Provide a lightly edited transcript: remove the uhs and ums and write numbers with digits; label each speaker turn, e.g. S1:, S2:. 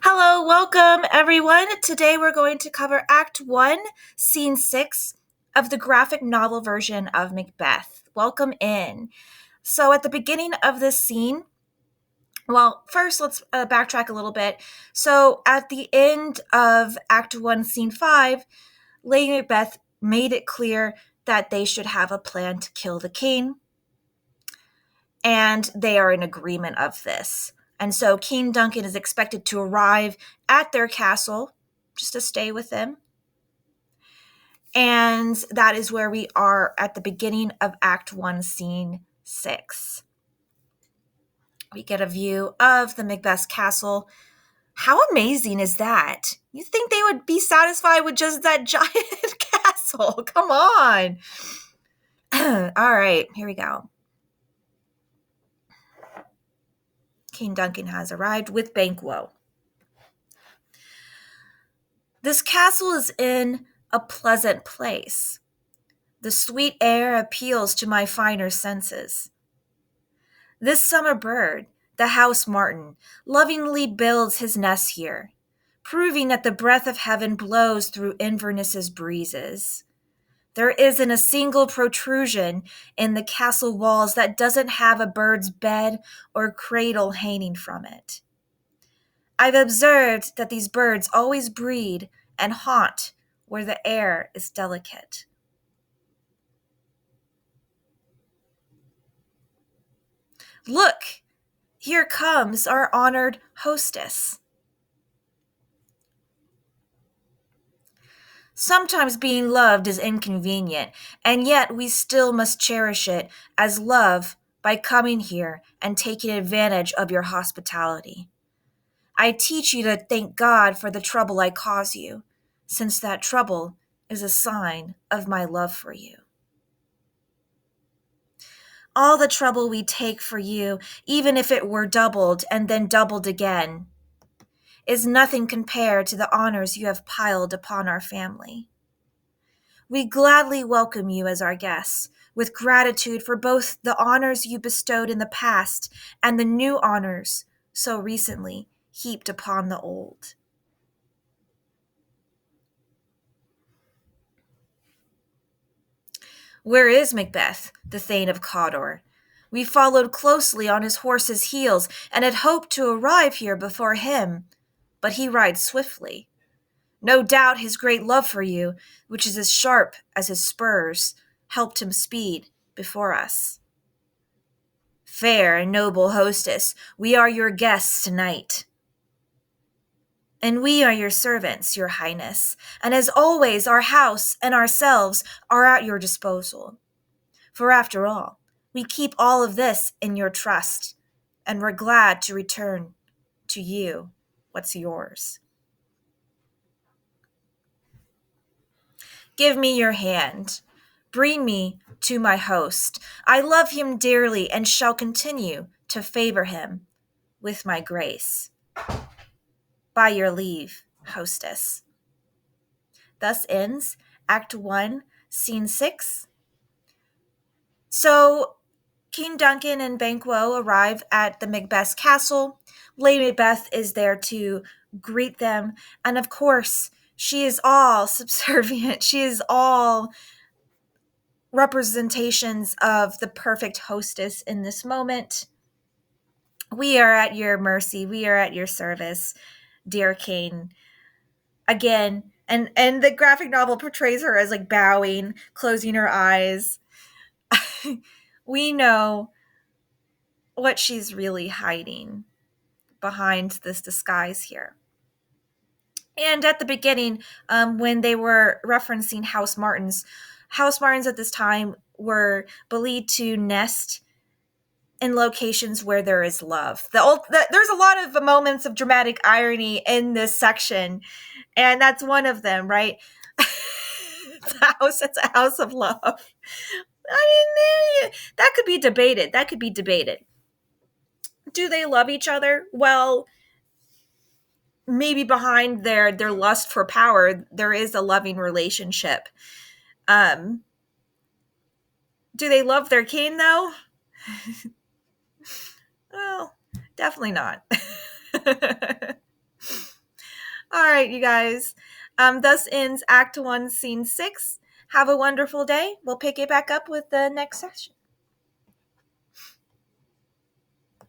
S1: Hello, welcome everyone. Today we're going to cover Act 1, Scene 6 of the graphic novel version of Macbeth. Welcome in. So, at the beginning of this scene, first let's backtrack a little bit. So, at the end of Act 1, Scene 5, Lady Macbeth made it clear that they should have a plan to kill the king, and they are in agreement of this. And so King Duncan is expected to arrive at their castle just to stay with them. And that is where we are at the beginning of Act 1, Scene 6. We get a view of the Macbeth's castle. How amazing is that? You think they would be satisfied with just that giant castle? Come on. All right, here we go. King Duncan has arrived with Banquo. This castle is in a pleasant place. The sweet air appeals to my finer senses. This summer bird, the house martin, lovingly builds his nest here, proving that the breath of heaven blows through Inverness's breezes. There isn't a single protrusion in the castle walls that doesn't have a bird's bed or cradle hanging from it. I've observed that these birds always breed and haunt where the air is delicate. Look, here comes our honored hostess. Sometimes being loved is inconvenient, and yet we still must cherish it as love by coming here and taking advantage of your hospitality. I teach you to thank God for the trouble I cause you, since that trouble is a sign of my love for you. All the trouble we take for you, even if it were doubled and then doubled again, is nothing compared to the honors you have piled upon our family. We gladly welcome you as our guests, with gratitude for both the honors you bestowed in the past and the new honors so recently heaped upon the old. Where is Macbeth, the Thane of Cawdor? We followed closely on his horse's heels and had hoped to arrive here before him, but he rides swiftly. No doubt his great love for you, which is as sharp as his spurs, helped him speed before us. Fair and noble hostess, we are your guests tonight. And we are your servants, your highness, and as always our house and ourselves are at your disposal. For after all, we keep all of this in your trust, and we're glad to return to you what's yours. Give me your hand. Bring me to my host. I love him dearly and shall continue to favor him with my grace. By your leave, hostess. Thus ends Act 1, Scene 6. So, King Duncan and Banquo arrive at the Macbeth's castle. Lady Macbeth is there to greet them, and of course, she is all subservient. She is all representations of the perfect hostess in this moment. We are at your mercy. We are at your service, dear king. Again, and the graphic novel portrays her as like bowing, closing her eyes. We know what she's really hiding behind this disguise here. And at the beginning, when they were referencing house martins at this time were believed to nest in locations where there is love. There's a lot of moments of dramatic irony in this section, and that's one of them, right? It's a house of love. I mean, that could be debated. Do they love each other? Well, maybe behind their lust for power, there is a loving relationship. Do they love their king, though? Well, definitely not. right, you guys. Thus ends Act 1, Scene 6. Have a wonderful day. We'll pick it back up with the next session.